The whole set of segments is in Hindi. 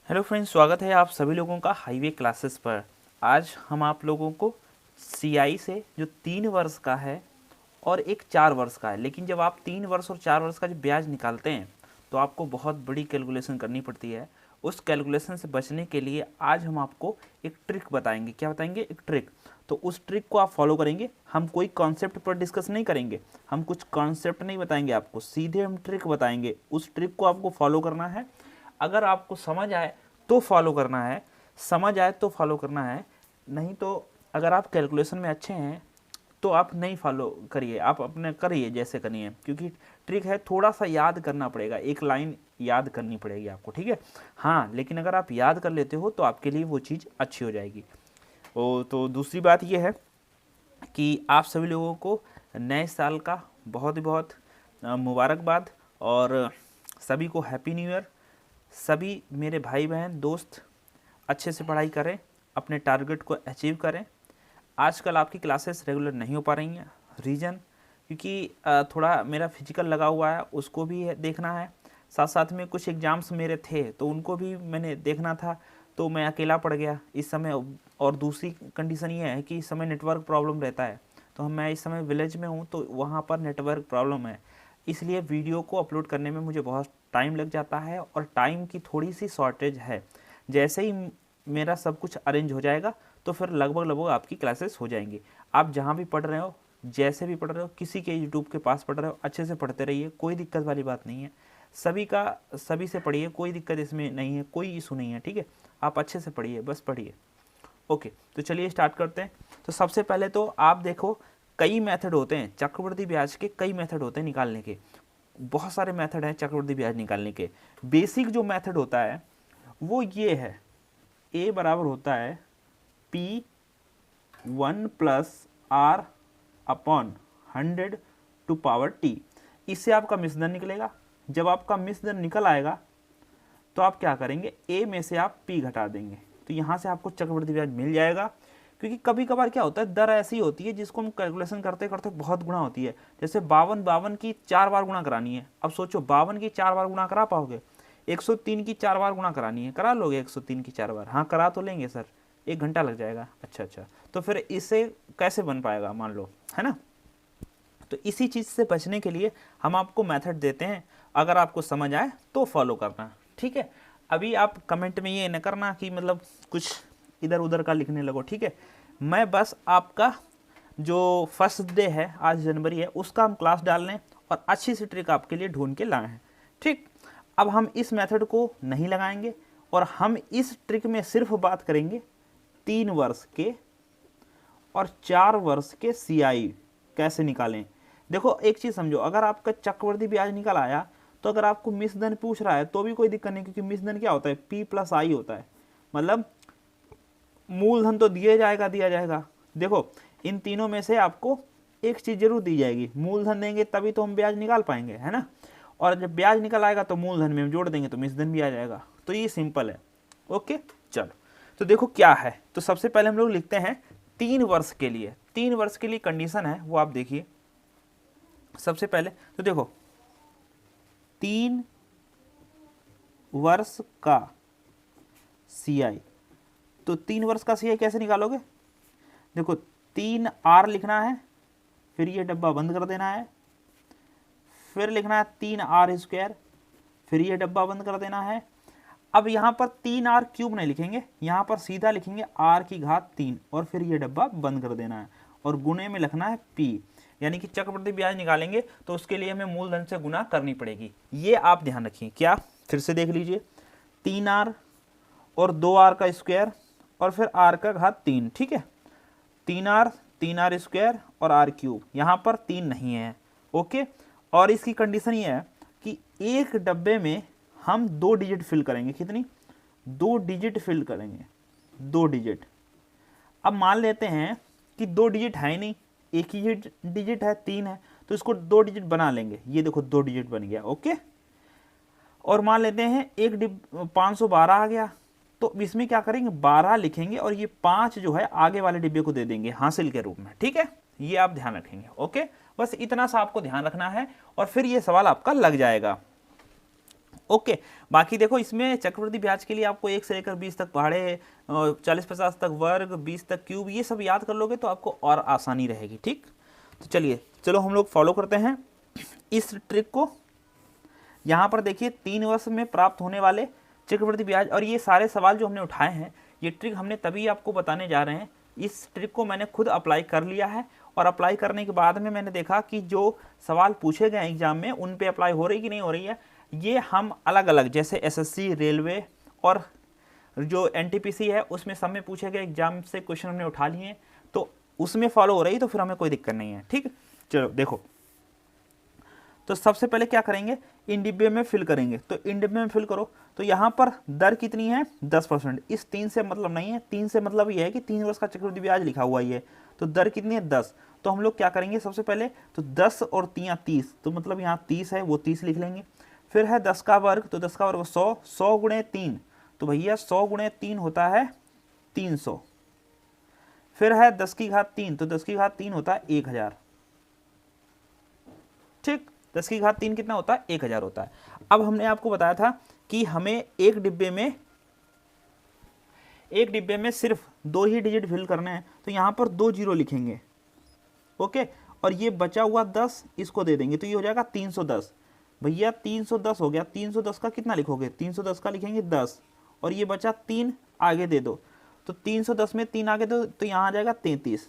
हेलो फ्रेंड्स, स्वागत है आप सभी लोगों का हाईवे क्लासेस पर। आज हम आप लोगों को सीआई से जो 3 वर्ष का है और एक 4 वर्ष का है, लेकिन जब आप 3 वर्ष और 4 वर्ष का जो ब्याज निकालते हैं तो आपको बहुत बड़ी कैलकुलेशन करनी पड़ती है। उस कैलकुलेशन से बचने के लिए आज हम आपको एक ट्रिक बताएंगे। क्या बताएंगे? एक ट्रिक। तो उस ट्रिक को आप फॉलो करेंगे। हम कोई कॉन्सेप्ट पर डिस्कस नहीं करेंगे, हम कुछ कॉन्सेप्ट नहीं बताएंगे आपको, सीधे हम ट्रिक बताएंगे। उस ट्रिक को आपको फॉलो करना है। अगर आपको समझ आए तो फॉलो करना है, समझ आए तो फॉलो करना है, नहीं तो अगर आप कैलकुलेशन में अच्छे हैं तो आप नहीं फॉलो करिए, आप अपने करिए जैसे करिए, क्योंकि ट्रिक है, थोड़ा सा याद करना पड़ेगा, एक लाइन याद करनी पड़ेगी आपको, ठीक है। हाँ, लेकिन अगर आप याद कर लेते हो तो आपके लिए वो चीज़ अच्छी हो जाएगी। तो दूसरी बात ये है कि आप सभी लोगों को नए साल का बहुत ही बहुत मुबारकबाद, और सभी को हैप्पी न्यू ईयर। सभी मेरे भाई बहन दोस्त अच्छे से पढ़ाई करें, अपने टारगेट को अचीव करें। आजकल आपकी क्लासेस रेगुलर नहीं हो पा रही हैं, रीज़न क्योंकि थोड़ा मेरा फिजिकल लगा हुआ है, उसको भी देखना है। साथ साथ में कुछ एग्ज़ाम्स मेरे थे तो उनको भी मैंने देखना था, तो मैं अकेला पड़ गया इस समय। और दूसरी कंडीशन ये है कि इस समय नेटवर्क प्रॉब्लम रहता है, तो मैं इस समय विलेज में हूँ तो वहाँ पर नेटवर्क प्रॉब्लम है, इसलिए वीडियो को अपलोड करने में मुझे बहुत टाइम लग जाता है और टाइम की थोड़ी सी शॉर्टेज है। जैसे ही मेरा सब कुछ अरेंज हो जाएगा तो फिर लगभग आपकी क्लासेस हो जाएंगी। आप जहाँ भी पढ़ रहे हो, जैसे भी पढ़ रहे हो, किसी के यूट्यूब के पास पढ़ रहे हो, अच्छे से पढ़ते रहिए, कोई दिक्कत वाली बात नहीं है। सभी से पढ़िए, कोई दिक्कत इसमें नहीं है, कोई इशू नहीं है, ठीक है। आप अच्छे से पढ़िए, बस पढ़िए। ओके, तो चलिए स्टार्ट करते हैं। तो सबसे पहले तो आप देखो, कई मेथड होते हैं चक्रवृद्धि ब्याज के, कई मेथड होते हैं निकालने के, बहुत सारे मेथड हैं चक्रवृद्धि ब्याज निकालने के। बेसिक जो मेथड होता है वो ये है, ए बराबर होता है P1 plus R upon 100 to power T। इससे आपका मिश्रण निकलेगा। जब आपका मिश्रण निकल आएगा तो आप क्या करेंगे, ए में से आप P घटा देंगे, तो यहाँ से आपको चक्रवृद्धि ब्याज मिल जाएगा। क्योंकि कभी कभार क्या होता है, दर ऐसी होती है जिसको हम कैलकुलेशन करते करते बहुत गुणा होती है। जैसे 52 की 4 बार गुणा करानी है। अब सोचो 52 की 4 बार गुणा करा पाओगे? 103 की 4 बार गुणा करानी है, करा लोगे 103 की 4 बार? हाँ, करा तो लेंगे सर, 1 घंटा लग जाएगा। अच्छा, तो फिर इससे कैसे बन पाएगा, मान लो, है ना। तो इसी चीज़ से बचने के लिए हम आपको मेथड देते हैं, अगर आपको समझ आए तो फॉलो करना, ठीक है। अभी आप कमेंट में ये न करना कि मतलब कुछ इधर उधर का लिखने लगो, ठीक है। मैं बस आपका जो फर्स्ट डे है, आज जनवरी है, उसका हम क्लास डालने और अच्छी सी ट्रिक आपके लिए ढूंढ के लाए हैं, ठीक। अब हम इस मेथड को नहीं लगाएंगे और हम इस ट्रिक में सिर्फ बात करेंगे 3 वर्ष के और 4 वर्ष के सीआई कैसे निकालें। देखो एक चीज़ समझो, अगर आपका चक्रवृद्धि ब्याज निकल आया तो अगर आपको मिश्रधन पूछ रहा है तो भी कोई दिक्कत नहीं, क्योंकि मिश्रधन क्या होता है, P प्लस आई होता है। मतलब मूलधन तो दिया जाएगा। देखो इन तीनों में से आपको एक चीज़ जरूर दी जाएगी, मूलधन देंगे तभी तो हम ब्याज निकाल पाएंगे, है ना। और जब ब्याज निकल आएगा तो मूलधन में हम जोड़ देंगे तो मिश्रधन भी आ जाएगा। तो ये सिंपल है। ओके, चलो तो देखो क्या है। तो सबसे पहले हम लोग लिखते हैं 3 वर्ष के लिए। 3 वर्ष के लिए कंडीशन है वो आप देखिए। सबसे पहले तो देखो 3 वर्ष का सीआई, तो 3 वर्ष का सीआई कैसे निकालोगे? देखो 3R लिखना है, फिर ये डब्बा बंद कर देना है, फिर लिखना है 3R², फिर ये डब्बा बंद कर देना है। अब यहाँ पर 3R³ नहीं लिखेंगे, यहाँ पर सीधा लिखेंगे R⁻³ और फिर ये डब्बा बंद कर देना है और गुणे में लिखना है P। यानी कि चक्रवृद्धि ब्याज निकालेंगे तो उसके लिए हमें मूलधन से गुना करनी पड़ेगी, ये आप ध्यान रखिए। क्या, फिर से देख लीजिए, 3R और 2R² और फिर R⁻3, ठीक है। 3R, 3R² और R³ यहाँ पर 3 नहीं है, ओके। और इसकी कंडीशन ये है कि एक डब्बे में हम 2 डिजिट फिल करेंगे। कितनी? 2 डिजिट फिल करेंगे, 2 डिजिट। अब मान लेते हैं कि 2 डिजिट है ही नहीं, एक ही डिजिट है, 3 है, तो इसको 2 डिजिट बना लेंगे। ये देखो 2 डिजिट बन गया, ओके। और मान लेते हैं 512 आ गया, तो इसमें क्या करेंगे, 12 लिखेंगे और ये 5 जो है आगे वाले डिब्बे को दे देंगे हासिल के रूप में, ठीक है। ये आप ध्यान रखेंगे, ओके। बस इतना सा आपको ध्यान रखना है और फिर ये सवाल आपका लग जाएगा। ओके। बाकी देखो इसमें चक्रवृद्धि ब्याज के लिए आपको 1 से लेकर 20 तक पहाड़े, 40-50 तक वर्ग, 20 तक क्यूब, ये सब याद कर लोगे तो आपको और आसानी रहेगी। ठीक, तो चलिए चलो हम लोग फॉलो करते हैं इस ट्रिक को। यहाँ पर देखिए 3 वर्ष में प्राप्त होने वाले चक्रवृद्धि ब्याज, और ये सारे सवाल जो हमने उठाए हैं ये ट्रिक हमने तभी आपको बताने जा रहे हैं। इस ट्रिक को मैंने खुद अप्लाई कर लिया है, और अप्लाई करने के बाद में मैंने देखा कि जो सवाल पूछे गए एग्जाम में उन पे अप्लाई हो रही कि नहीं हो रही है। ये हम अलग अलग जैसे एसएससी, रेलवे और जो एनटीपीसी है उसमें सब में पूछे गए एग्जाम से क्वेश्चन हमने उठा लिए हैं, तो उसमें फॉलो हो रही, तो फिर हमें कोई दिक्कत नहीं है। ठीक, चलो देखो, तो सबसे पहले क्या करेंगे, इन डिब्बे में फिल करेंगे। तो इन डिब्बे में फिल करो, तो यहाँ पर दर कितनी है 10%। इस 3 से मतलब नहीं है, 3 से मतलब ये है कि 3 वर्ष का चक्रवृद्धि ब्याज लिखा हुआ ही है, तो दर कितनी है 10। तो हम लोग क्या करेंगे, सबसे पहले तो 10 और 3 30, तो मतलब यहाँ 30 है वो 30 लिख लेंगे। फिर है 10 का वर्ग, तो 10 का वर्ग 100, 100 गुणे 3, तो भैया 100 गुणे 3 होता है 300। फिर है 10 की घात 3, तो 10 की घात 3 होता है 1000। ठीक, 10 की घात 3 कितना होता है 1000 होता है। अब हमने आपको बताया था कि हमें एक डिब्बे में सिर्फ 2 ही डिजिट फिल करने हैं, तो यहाँ पर 2 जीरो लिखेंगे। ओके, और ये बचा हुआ 10 इसको दे देंगे, तो ये हो जाएगा 310। भैया 310 हो गया, 310 का कितना लिखोगे, 310 का लिखेंगे 10, और ये बचा 3 आगे दे दो, तो 310 में 3 आगे दो, तो यहाँ आ जाएगा 33।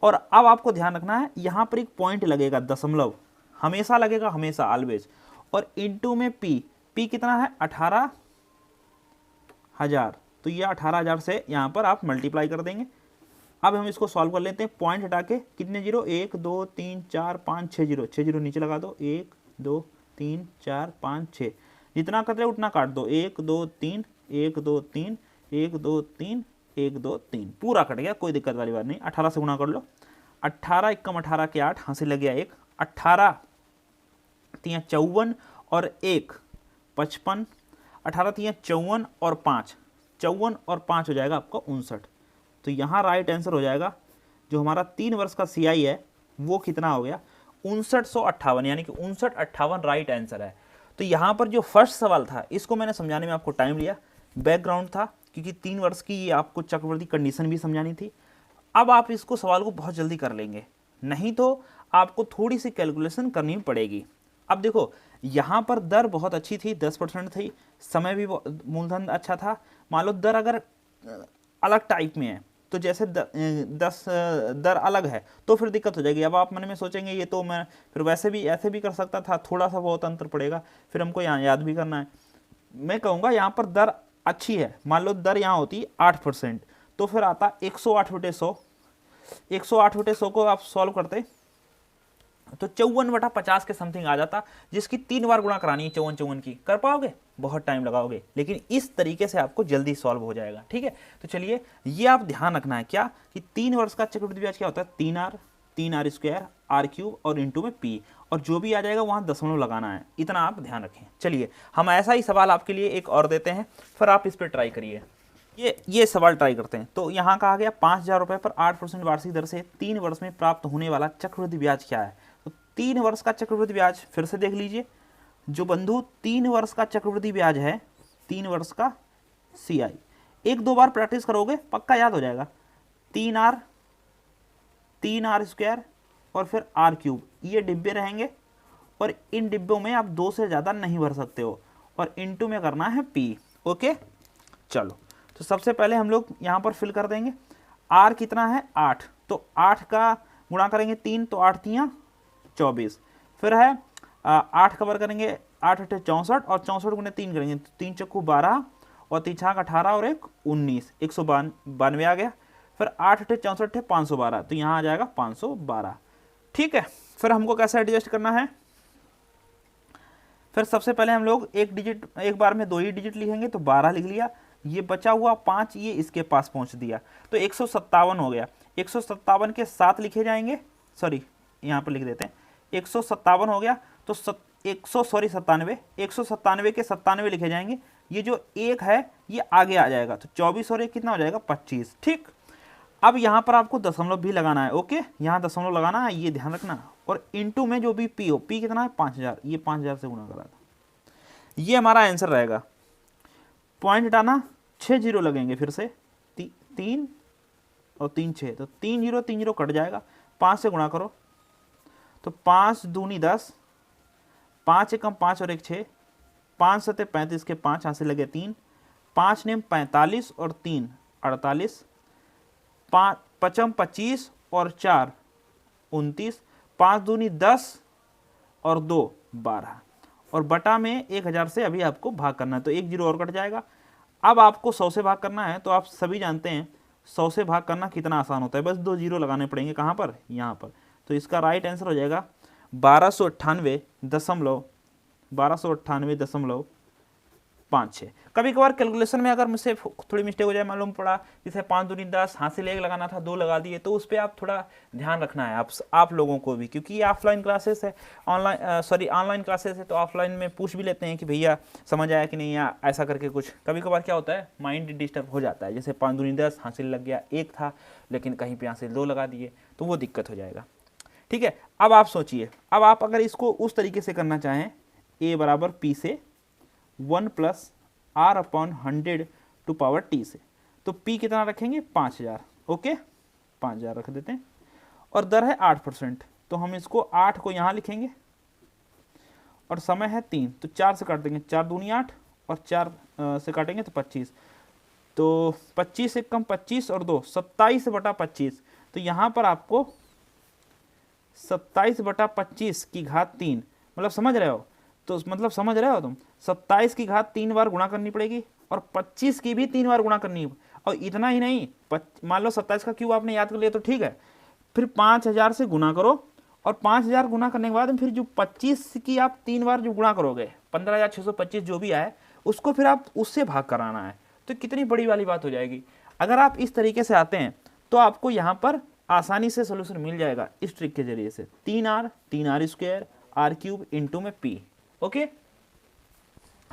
और अब आपको ध्यान रखना है, यहाँ पर एक पॉइंट लगेगा, दशमलव हमेशा लगेगा, हमेशा ऑलवेज। और इनटू में पी कितना है 18,000, तो ये 18,000 से यहाँ पर आप मल्टीप्लाई कर देंगे। अब हम इसको सॉल्व कर लेते हैं, पॉइंट हटा के कितने जीरो, 1 2 3 4 5 6 जीरो, 6 जीरो नीचे लगा दो, 1 2 3 4 5 6, जितना कर रहे उतना काट दो, 1 2 3 1 2 3 1 2 3 1 2 3, पूरा कट गया, कोई दिक्कत वाली बात नहीं। 18 से गुणा कर लो, 18 एकम 18 के 8, हाँ से लग गया 1, 18 3 54 और 1 55, 18 3 54 और 5 54 और 5 हो जाएगा आपका 59। तो यहाँ राइट आंसर हो जाएगा, जो हमारा 3 वर्ष का सीआई है वो कितना हो गया 5958, यानी कि 5958 राइट आंसर है। तो यहाँ पर जो फर्स्ट सवाल था इसको मैंने समझाने में आपको टाइम लिया, बैकग्राउंड था, क्योंकि 3 वर्ष की ये आपको चक्रवृद्धि कंडीशन भी समझानी थी। अब आप इसको सवाल को बहुत जल्दी कर लेंगे, नहीं तो आपको थोड़ी सी कैलकुलेशन करनी पड़ेगी। अब देखो यहाँ पर दर बहुत अच्छी थी, 10% थी, समय भी मूलधन अच्छा था। मान लो दर अगर अलग टाइप में है, तो जैसे 10 दर अलग है तो फिर दिक्कत हो जाएगी। अब आप मन में सोचेंगे ये तो मैं फिर वैसे भी ऐसे भी कर सकता था, थोड़ा सा बहुत अंतर पड़ेगा, फिर हमको यहाँ याद भी करना है। मैं कहूँगा यहाँ पर दर अच्छी है, मान लो दर यहाँ होती 8%, तो फिर आता 108/100, 108/100 को आप सॉल्व करते तो 54/50 के समथिंग आ जाता, जिसकी 3 बार गुणा करानी है 54 की। कर पाओगे? बहुत टाइम लगाओगे, लेकिन इस तरीके से आपको जल्दी सॉल्व हो जाएगा। ठीक है, तो चलिए ये आप ध्यान रखना है क्या कि 3 वर्ष का चक्रवृद्धि ब्याज क्या होता है, 3r स्क्वायर r³ और इंटू में p, और जो भी आ जाएगा वहाँ दशमलव लगाना है, इतना आप ध्यान रखें। चलिए हम ऐसा ही सवाल आपके लिए एक और देते हैं, फिर आप इस पर ट्राई करिए। ये सवाल ट्राई करते हैं। तो यहाँ कहा गया 5,000 रुपये पर 8% वार्षिक दर से 3 वर्ष में प्राप्त होने वाला चक्रवृद्धि ब्याज क्या है। तो 3 वर्ष का चक्रवृद्धि ब्याज फिर से देख लीजिए, जो बंधु 3 वर्ष का चक्रवृद्धि ब्याज है, 3 वर्ष का CI, 1-2 बार प्रैक्टिस करोगे पक्का याद हो जाएगा। 3r स्क्वायर और फिर r³, ये डिब्बे रहेंगे, और इन डिब्बों में आप 2 से ज़्यादा नहीं भर सकते हो, और इंटू में करना है p। ओके, चलो तो सबसे पहले हम लोग यहाँ पर फिल कर देंगे। r कितना है 8, तो 8 का गुणा करेंगे 3, तो 8 3 24, फिर है 8 का वर्ग करेंगे 8 8 64, और 64 गुणे 3 करेंगे तो 3 चक्कू 12 और 3 छाक 18 और 1 19, 192 आ गया। फिर 8 8 64 512, तो यहाँ आ जाएगा 512। ठीक है, फिर हमको कैसे एडजस्ट करना है, फिर सबसे पहले हम लोग एक बार में 2 ही डिजिट लिखेंगे, तो 12 लिख लिया, ये बचा हुआ 5 ये इसके पास पहुंच दिया, तो 157 हो गया। 157 के 7 लिखे जाएंगे, सॉरी यहाँ पर लिख देते हैं, 157 हो गया, तो 197 के 97 लिखे जाएंगे, ये जो 1 है ये आगे आ जाएगा, तो 24 और 1 कितना हो जाएगा 25। ठीक, अब यहाँ पर आपको दशमलव भी लगाना है। ओके, यहाँ दशमलव लगाना है, ये ध्यान रखना, और इंटू में जो भी p हो, p कितना है 5,000, ये 5,000 से गुणा करा था। ये हमारा आंसर रहेगा। पॉइंट हटाना, 6 जीरो लगेंगे फिर से, 3 और 3 6, तो 3 जीरो कट जाएगा, 5 से गुणा करो तो 5 दूनी 10, 5 एकम 5 और 1 6, 5 सते 35 के 5 यहाँ से लगे 3, 5 नेम 45 और 3 48, 5 पचम 25 और 4 29, 5 दूनी 10 और 2 12, और बटा में 1000 से अभी आपको भाग करना है, तो 1 जीरो और कट जाएगा। अब आपको 100 से भाग करना है, तो आप सभी जानते हैं 100 से भाग करना कितना आसान होता है, बस 2 जीरो लगाने पड़ेंगे, कहाँ पर, यहाँ पर। तो इसका राइट आंसर हो जाएगा 1298.56। कभी कभार कैलकुलेशन में अगर मुझसे थोड़ी मिस्टेक हो जाए, मालूम पड़ा जैसे 5 दूनी 10, हासिल 1 लगाना था 2 लगा दिए, तो उस पर आप थोड़ा ध्यान रखना है आप लोगों को भी, क्योंकि ये ऑफलाइन क्लासेस है, ऑनलाइन क्लासेस है, तो ऑफलाइन में पूछ भी लेते हैं कि भैया समझ आया कि नहीं, या ऐसा करके कुछ कभी कभार क्या होता है, माइंड डिस्टर्ब हो जाता है, जैसे 5 दूनी 10 हासिल लग गया 1 था, लेकिन कहीं पे हासिल 2 लगा दिए, तो वो दिक्कत हो जाएगा। ठीक है, अब आप सोचिए, अब आप अगर इसको उस तरीके से करना चाहें, a बराबर p से 1 plus r upon 100 to power t से, तो p कितना रखेंगे, 5000। ओके, 5000 रख देते हैं, और दर है 8%, तो हम इसको 8 को यहाँ लिखेंगे, और समय है 3, तो 4 से काट देंगे, 4 दूनी 8, और 4 से काटेंगे तो 25, तो 25 से कम 25 और 2 27/25, तो यहाँ पर आपको 27/25 की घात 3, मतलब समझ रहे हो, तो मतलब समझ रहे हो तुम, 27 की घात 3 बार गुणा करनी पड़ेगी, और 25 की भी 3 बार गुणा करनी है, और इतना ही नहीं, मान लो 27 का क्यूब आपने याद कर लिया तो ठीक है, फिर 5000 से गुणा करो, और 5000 गुणा करने के बाद फिर जो 25 की आप 3 बार जो गुणा करोगे, 15625 जो भी आए, उसको फिर आप उससे भाग कराना है, तो कितनी बड़ी वाली बात हो जाएगी। अगर आप इस तरीके से आते हैं तो आपको यहाँ पर आसानी से सोल्यूशन मिल जाएगा इस ट्रिक के जरिए से, 3r square r cube into में p। ओके,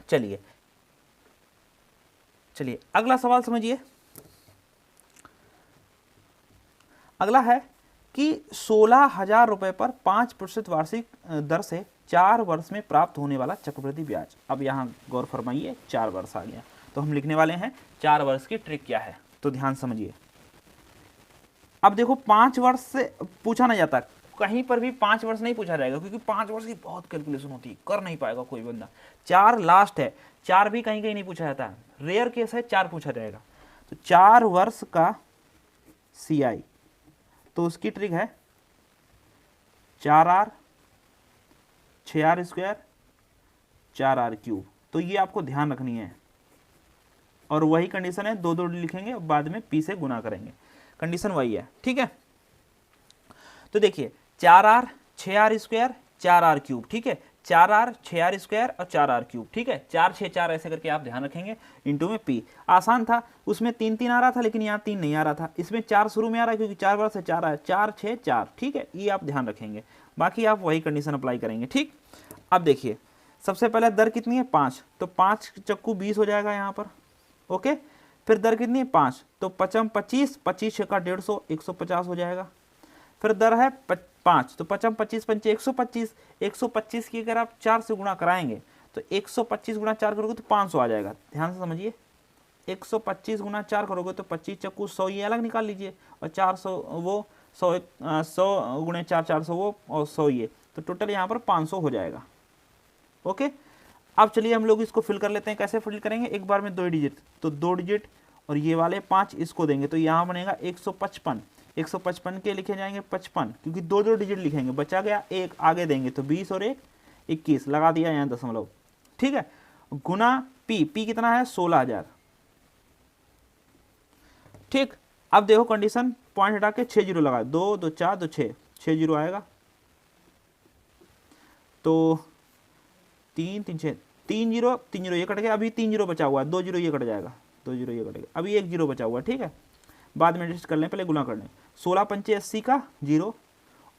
चलिए अगला सवाल समझिए। अगला है कि 16,000 रुपए पर 5% वार्षिक दर से 4 वर्ष में प्राप्त होने वाला चक्रवृद्धि ब्याज। अब यहाँ गौर फरमाइए, 4 वर्ष आ गया, तो हम लिखने वाले हैं 4 वर्ष की ट्रिक क्या है, तो ध्यान समझिए। अब देखो 5 वर्ष से पूछा नहीं जाता, कहीं पर भी 5 वर्ष नहीं पूछा जाएगा, क्योंकि 5 वर्ष की बहुत कैलकुलेशन होती है, कर नहीं पाएगा कोई बंदा। 4 लास्ट है, 4 भी कहीं कहीं नहीं पूछा जाता है, रेयर केस है 4 पूछा जाएगा। तो 4 वर्ष का CI, तो उसकी ट्रिक है 4r 6r square 4r cube, तो ये आपको ध्यान रखनी है, और वही कंडीशन है, 2 लिखेंगे, बाद में p से गुना करेंगे, कंडीशन वही है। ठीक है, तो देखिए 4r 6r square 4r cube, ठीक है, 4r 6r स्क्वायर और 4r क्यूब, ठीक है, 4 6 4 ऐसे करके आप ध्यान रखेंगे, इंटू में p। आसान था, उसमें 3 3 आ रहा था, लेकिन यहाँ 3 नहीं आ रहा था, इसमें 4 शुरू में आ रहा है क्योंकि 4 बार से 4 आया, 4 6 4, ठीक है, ये आप ध्यान रखेंगे, बाकी आप वही कंडीशन अप्लाई करेंगे। ठीक, अब देखिए सबसे पहले दर कितनी है, 5, तो 5 चक्कू 20 हो जाएगा यहाँ पर। ओके, फिर दर कितनी है, 5, तो 5 25, 25 का 150, 150 हो जाएगा। फिर दर है 5, तो 5 25 पंचे 125, 125 की अगर आप 4 से गुणा कराएंगे तो 125 गुणा 4 करोगे तो 500 आ जाएगा। ध्यान से समझिए, 125 गुणा 4 करोगे तो 25 चक्कू 100, ये अलग निकाल लीजिए, और 400 वो 100 गुणे 4 400 वो, और 100 ये, तो टोटल यहाँ पर 500 हो जाएगा। ओके, अब चलिए हम लोग इसको फिल कर लेते हैं। कैसे फिल करेंगे, एक बार में 2 डिजिट, तो 2 डिजिट और ये वाले 5 इसको देंगे, तो यहाँ बनेगा 155, 155 के लिखे जाएंगे 55, क्योंकि 2 डिजिट लिखेंगे, बचा गया 1 आगे देंगे, तो 20 और 1 21 लगा दिया यहाँ दशमलव। ठीक है, गुना p कितना है, 16,000। ठीक, अब देखो कंडीशन, पॉइंट हटा के 6 जीरो लगा, 2 2 4 2 6, 6 जीरो आएगा, तो 3 3 6, 3 जीरो 3 जीरो ये कट गया, अभी 3 जीरो बचा हुआ है, 2 जीरो ये कट जाएगा, 2 जीरो ये कटेगा, अभी 1 जीरो बचा हुआ है। ठीक है, बाद में एडजस्ट कर लें, पहले गुना कर लें, 16 पंचे 80 का 0,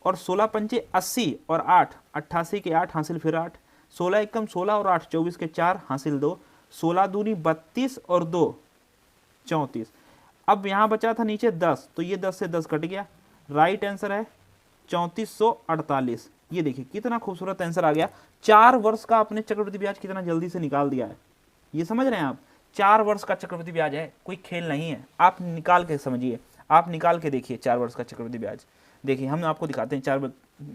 और 16 पंचे 80 और 8 88 के 8 हासिल फिर 8, 16 एकम 16 और 8 24 के 4 हासिल 2, 16 दूनी 32 और 2 34। अब यहाँ बचा था नीचे 10, तो ये 10 से 10 कट गया, राइट आंसर है 3448। ये देखिए कितना खूबसूरत आंसर आ गया। 4 वर्ष का आपने चक्रवृद्धि ब्याज कितना जल्दी से निकाल दिया है, ये समझ रहे हैं आप। 4 वर्ष का चक्रवृद्धि ब्याज है, कोई खेल नहीं है। आप निकाल के समझिए, आप निकाल के देखिए 4 वर्ष का चक्रवृद्धि ब्याज। देखिए हम आपको दिखाते हैं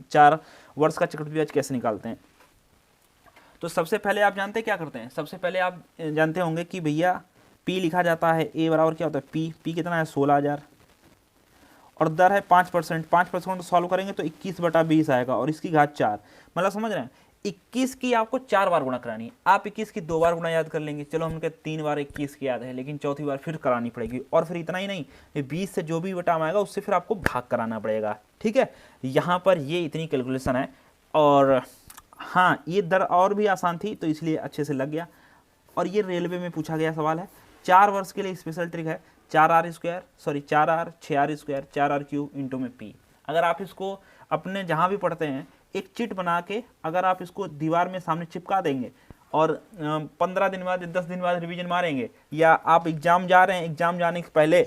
4 वर्ष का चक्रवृद्धि ब्याज कैसे निकालते हैं। तो सबसे पहले आप जानते हैं क्या करते हैं, सबसे पहले आप जानते होंगे कि भैया पी लिखा जाता है, ए बराबर क्या होता है पी कितना है 16,000 और दर है 5%। 5% सॉल्व करेंगे तो 21/20 आएगा और इसकी घात 4, मतलब समझ रहे हैं 21 की आपको 4 बार गुणा करानी है। आप 21 की 2 बार गुणा याद कर लेंगे, चलो हमने 3 बार 21 की याद है, लेकिन चौथी बार फिर करानी पड़ेगी। और फिर इतना ही नहीं, ये 20 से जो भी बटाम आएगा उससे फिर आपको भाग कराना पड़ेगा, ठीक है। यहाँ पर ये इतनी कैलकुलेशन है। और हाँ, ये दर और भी आसान थी तो इसलिए अच्छे से लग गया। और ये रेलवे में पूछा गया सवाल है। 4 वर्ष के लिए स्पेशल ट्रिक है, 4R square, sorry 4R 6R square 4R cube into में पी। अगर आप इसको अपने जहाँ भी पढ़ते हैं एक चिट बना के अगर आप इसको दीवार में सामने चिपका देंगे और 15 दिन बाद 10 दिन बाद रिवीजन मारेंगे, या आप एग्जाम जा रहे हैं, एग्जाम जाने से पहले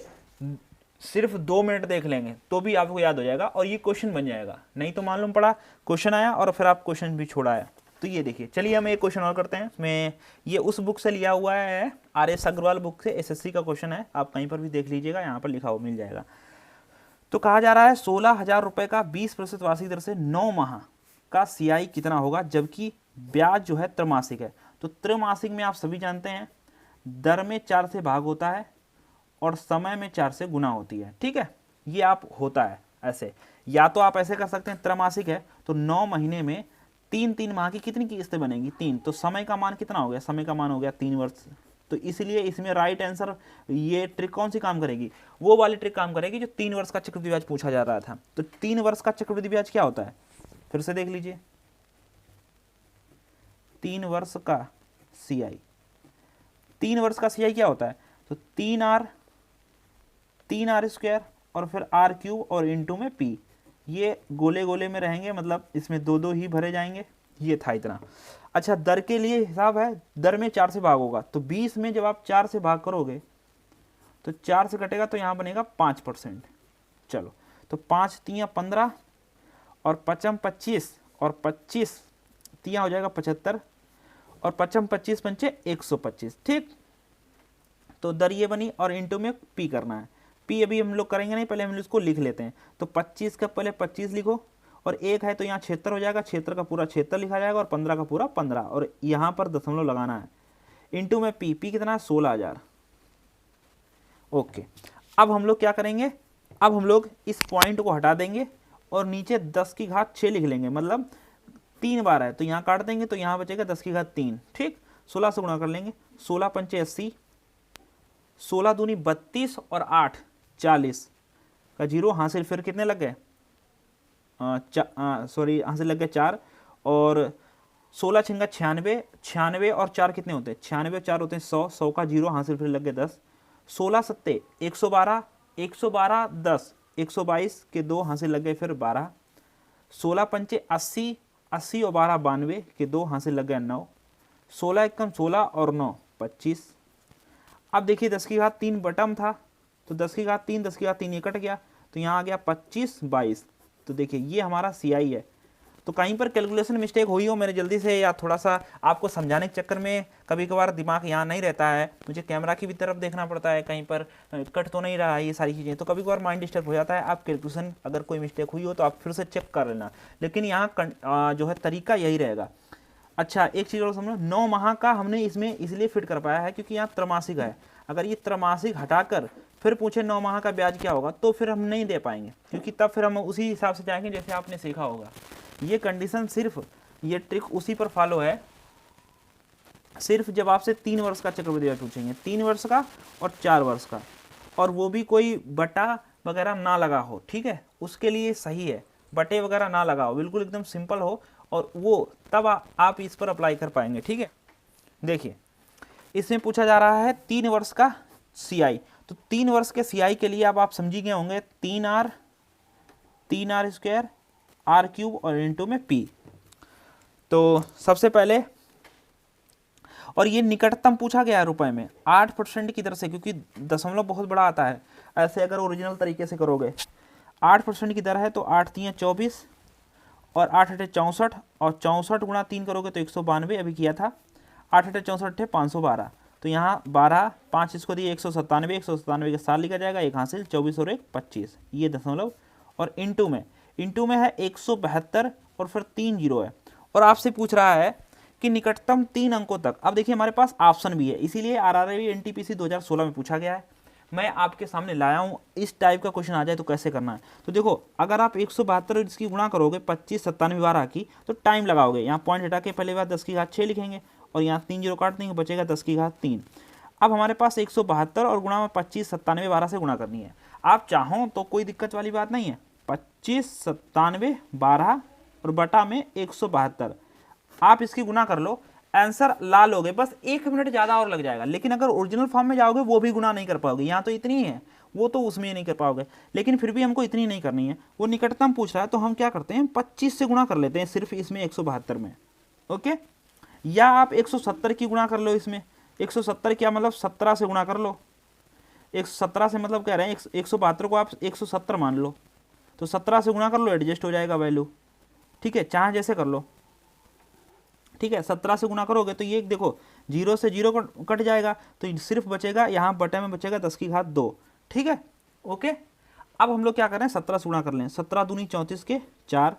सिर्फ 2 मिनट देख लेंगे तो भी आपको याद हो जाएगा और ये क्वेश्चन बन जाएगा। नहीं तो मालूम पड़ा क्वेश्चन आया और फिर आप क्वेश्चन भी छोड़ आया। तो ये देखिए, चलिए हम एक क्वेश्चन और करते हैं। इसमें ये उस बुक से लिया हुआ है, RS अग्रवाल बुक से, SSC का क्वेश्चन है, आप कहीं पर भी देख लीजिएगा, यहाँ पर लिखा हुआ मिल जाएगा। तो कहा जा रहा है 16,000 रुपये का 20% वार्षिक दर से 9 माह का CI कितना होगा, जबकि ब्याज जो है त्रैमासिक है। तो त्रैमासिक में आप सभी जानते हैं दर में 4 से भाग होता है और समय में 4 से गुना होती है, ठीक है। ये आप होता है ऐसे, या तो आप ऐसे कर सकते हैं, त्रैमासिक है तो 9 महीने में 3 माह की कितनी किस्तें बनेंगी 3, तो समय का मान कितना हो गया, समय का मान हो गया 3 वर्ष। तो इसलिए इसमें राइट आंसर, ये ट्रिक कौन सी काम करेगी, वो वाली ट्रिक काम करेगी जो 3 वर्ष का चक्रवृद्धि ब्याज पूछा जा रहा था। तो 3 वर्ष का चक्रवृद्धि ब्याज क्या होता है, फिर से देख लीजिए, 3 वर्ष का CI, 3 वर्ष का CI क्या होता है, तो 3R स्क्वायर और फिर R क्यूब और इंटू में P। ये गोले गोले में रहेंगे, मतलब इसमें 2 ही भरे जाएंगे, ये था इतना। अच्छा, दर के लिए हिसाब है, दर में 4 से भाग होगा, तो 20 में जब आप 4 से भाग करोगे तो 4 से कटेगा तो यहाँ बनेगा 5%। चलो, तो 5 तियाँ 15 और 5 25 और 25 तियाँ हो जाएगा 75 और 5 25 पंचे 125, ठीक। तो दर ये बनी और इंटू में P करना है। P अभी हम लोग करेंगे नहीं, पहले हम इसको लिख लेते हैं। तो 25 का पहले 25 लिखो और 1 है तो यहाँ क्षेत्र हो जाएगा, क्षेत्र का पूरा क्षेत्र लिखा जाएगा और 15 का पूरा 15 और यहाँ पर दशमलव लगाना है, इंटू में P कितना है 16,000। ओके, अब हम लोग क्या करेंगे, अब हम लोग इस पॉइंट को हटा देंगे और नीचे 10 की घात 6 लिख लेंगे, मतलब 3 बार है तो यहाँ काट देंगे तो यहाँ बचेगा 10 की घात 3, ठीक। 16 से गुणा कर लेंगे, 16 पंचे 80, 16 दूनी 32 और 8 40 का जीरो हासिल, फिर कितने लग गए, सॉरी हासिल लग गए 4 और 16 छिंगा 96, 96 और 4 कितने होते हैं, 96 और 4 होते हैं 100, 100 का जीरो हासिल, फिर लग गए 10, 16 सत्ते 112, 112 10, 122 के 2 हासिल लग गए फिर 12, 16 पंचे 80, 80 और 12 92 के 2 हासिल लग गए 9, 16 एकम 16 और 9 25। अब देखिए 10 की घात 3 बटम था तो 10 की घात 3 10 की घात 3 ये कट गया तो यहाँ आ गया 25 22। तो देखिए ये हमारा CI है। तो कहीं पर कैलकुलेशन मिस्टेक हुई हो मेरे जल्दी से, या थोड़ा सा आपको समझाने के चक्कर में कभी कभार दिमाग यहाँ नहीं रहता है, मुझे कैमरा की भी तरफ देखना पड़ता है, कहीं पर कट तो नहीं रहा है ये सारी चीज़ें, तो कभी कभार माइंड डिस्टर्ब हो जाता है। आप कैलकुलेशन अगर कोई मिस्टेक हुई हो तो आप फिर से चेक कर लेना, लेकिन यहाँ जो है तरीका यही रहेगा। अच्छा, एक चीज़ और समझो, 9 माह का हमने इसमें इसलिए फिट कर पाया है क्योंकि यहाँ त्रैमासिक है। अगर ये त्रैमासिक हटाकर फिर पूछे 9 माह का ब्याज क्या होगा तो फिर हम नहीं दे पाएंगे, क्योंकि तब फिर हम उसी हिसाब से जाएंगे जैसे आपने सीखा होगा। ये कंडीशन सिर्फ, ये ट्रिक उसी पर फॉलो है सिर्फ जब आपसे 3 वर्ष का चक्रवृद्धि ब्याज पूछेंगे, 3 वर्ष का और 4 वर्ष का, और वो भी कोई बटा वगैरह ना लगा हो, ठीक है, उसके लिए सही है, बटे वगैरह ना लगा हो, बिल्कुल एकदम सिंपल हो, और वो तब आप इस पर अप्लाई कर पाएंगे, ठीक है। देखिए इसमें पूछा जा रहा है 3 वर्ष का CI, तो 3 वर्ष के CI के लिए अब आप समझी गए होंगे 3R स्क्वायर R क्यूब और इंटू में P। तो सबसे पहले, और ये निकटतम पूछा गया है रुपए में 8% की दर से, क्योंकि दशमलव बहुत बड़ा आता है, ऐसे अगर ओरिजिनल तरीके से करोगे 8% की दर है तो 8 तियाँ 24 और 8 अठे 64 और 64 गुणा 3 करोगे तो 192 अभी किया था। 8 अठे 64 512, तो यहाँ 12 5 इसको दिए 197, 197 के साथ लिखा जाएगा, एक हासिल 24 और 1 25, ये दशमलव। और इंटू में है 172 और फिर 3 जीरो है। और आपसे पूछ रहा है कि निकटतम 3 अंकों तक। अब देखिए हमारे पास ऑप्शन भी है, इसीलिए आरआरबी एनटीपीसी 2016 में पूछा गया है, मैं आपके सामने लाया हूँ। इस टाइप का क्वेश्चन आ जाए तो कैसे करना है। तो देखो अगर आप 172 इसकी गुणा करोगे 25 97 12 की तो टाइम लगाओगे। यहाँ पॉइंट हटा के पहले बार 10 की घात 6 लिखेंगे और यहाँ 3 जीरो काट देंगे, बचेगा 10 की घात 3। अब हमारे पास 172 और गुणा में 25 97 12 से गुणा करनी है। आप चाहो तो कोई दिक्कत वाली बात नहीं है, 25 97 12 और बटा में 172 आप इसकी गुना कर लो, आंसर ला लोगे। बस 1 मिनट ज़्यादा और लग जाएगा, लेकिन अगर ओरिजिनल फॉर्म में जाओगे वो भी गुना नहीं कर पाओगे। यहाँ तो इतनी है, वो तो उसमें नहीं कर पाओगे, लेकिन फिर भी हमको इतनी नहीं करनी है। वो निकटतम पूछ रहा है तो हम क्या करते हैं 25 से गुणा कर लेते हैं सिर्फ इसमें 172 में, ओके। या आप 170 की गुणा कर लो इसमें, 170 क्या मतलब 17 से गुणा कर लो। 117 से मतलब कह रहे हैं 172 को आप 170 मान लो, तो 17 से गुणा कर लो, एडजस्ट हो जाएगा वैल्यू, ठीक है, चाहे जैसे कर लो, ठीक है। 17 से गुणा करोगे तो ये देखो 0 से 0 कट जाएगा, तो सिर्फ बचेगा यहाँ बटे में बचेगा 10 की घात 2, ठीक है, ओके। अब हम लोग क्या कर रहे हैं 17 से गुणा कर लें, 17 दूनी 34 के 4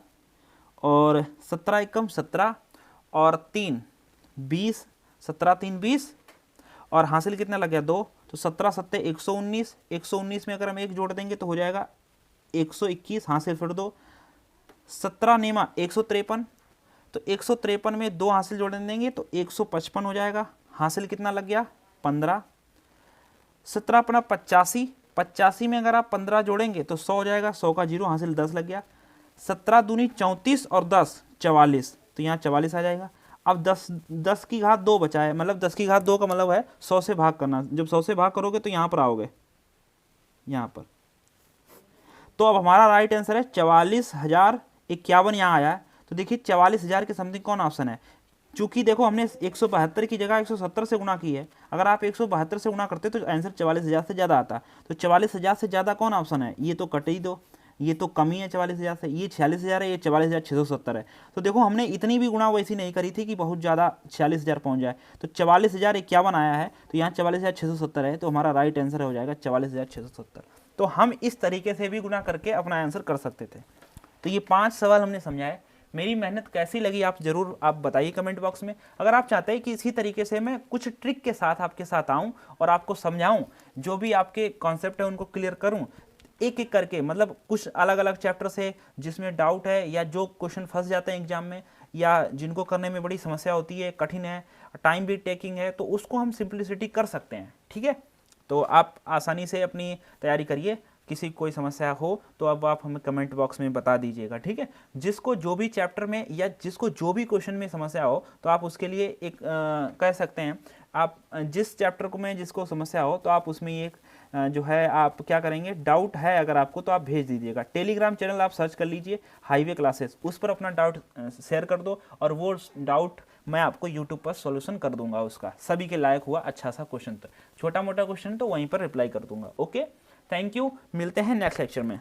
और 17 एकम 17 और 3 20, 17 3 20 और हासिल कितना लग गया 2, तो 17 सत्ते 119, 119 में अगर हम 1 जोड़ देंगे तो हो जाएगा 121, हासिल फिर 2, 17 नेमा 153, तो 153 में 2 हासिल जोड़ देंगे तो 155 हो जाएगा, हासिल कितना लग गया 15। 17 अपना 85, 85 में अगर आप 15 जोड़ेंगे तो 100 हो जाएगा, 100 का 0, हासिल 10 लग गया। 17 दूनी 34 और 10 44, तो यहाँ 44 आ जाएगा। अब 10 की घात 2 बचा है, मतलब 10 की घात 2 का मतलब है 100 से भाग करना। जब 100 से भाग करोगे तो यहाँ पर आओगे, यहाँ पर। तो अब हमारा राइट आंसर है 44,051 यहाँ आया है। तो देखिए 44,000 के समथिंग कौन ऑप्शन है। चूंकि देखो हमने 172 की जगह 170 से गुणा की है, अगर आप 172 से गुणा करते तो आंसर 44,000 से ज़्यादा आता। तो 44,000 से ज़्यादा कौन ऑप्शन है, ये तो कट ही दो, ये तो कमी है 44,000 से, ये 46,000 है, ये 44,670 है। तो देखो हमने इतनी भी गुणा वैसी नहीं करी थी कि बहुत ज़्यादा 46,000 पहुँच जाए। तो 44,051 आया है, तो यहाँ 44,670 है, तो हमारा राइट आंसर हो जाएगा 44,670। तो हम इस तरीके से भी गुणा करके अपना आंसर कर सकते थे। तो ये 5 सवाल हमने समझाए। मेरी मेहनत कैसी लगी आप ज़रूर आप बताइए कमेंट बॉक्स में। अगर आप चाहते हैं कि इसी तरीके से मैं कुछ ट्रिक के साथ आपके साथ आऊं और आपको समझाऊं, जो भी आपके कॉन्सेप्ट है उनको क्लियर करूं एक एक करके, मतलब कुछ अलग अलग चैप्टर से जिसमें डाउट है या जो क्वेश्चन फंस जाते हैं एग्जाम में या जिनको करने में बड़ी समस्या होती है, कठिन है, टाइम भी टेकिंग है, तो उसको हम सिंप्लिसिटी कर सकते हैं, ठीक है। तो आप आसानी से अपनी तैयारी करिए। किसी कोई समस्या हो तो अब आप हमें कमेंट बॉक्स में बता दीजिएगा, ठीक है। जिसको जो भी चैप्टर में या जिसको जो भी क्वेश्चन में समस्या हो तो आप उसके लिए एक कह सकते हैं, आप जिस चैप्टर को में जिसको समस्या हो तो आप उसमें एक जो है आप क्या करेंगे, डाउट है अगर आपको तो आप भेज दीजिएगा। टेलीग्राम चैनल आप सर्च कर लीजिए हाईवे क्लासेस, उस पर अपना डाउट शेयर कर दो और वो डाउट मैं आपको यूट्यूब पर सॉल्यूशन कर दूंगा उसका, सभी के लायक हुआ अच्छा सा क्वेश्चन। तो छोटा मोटा क्वेश्चन तो वहीं पर रिप्लाई कर दूंगा। ओके, थैंक यू, मिलते हैं नेक्स्ट लेक्चर में।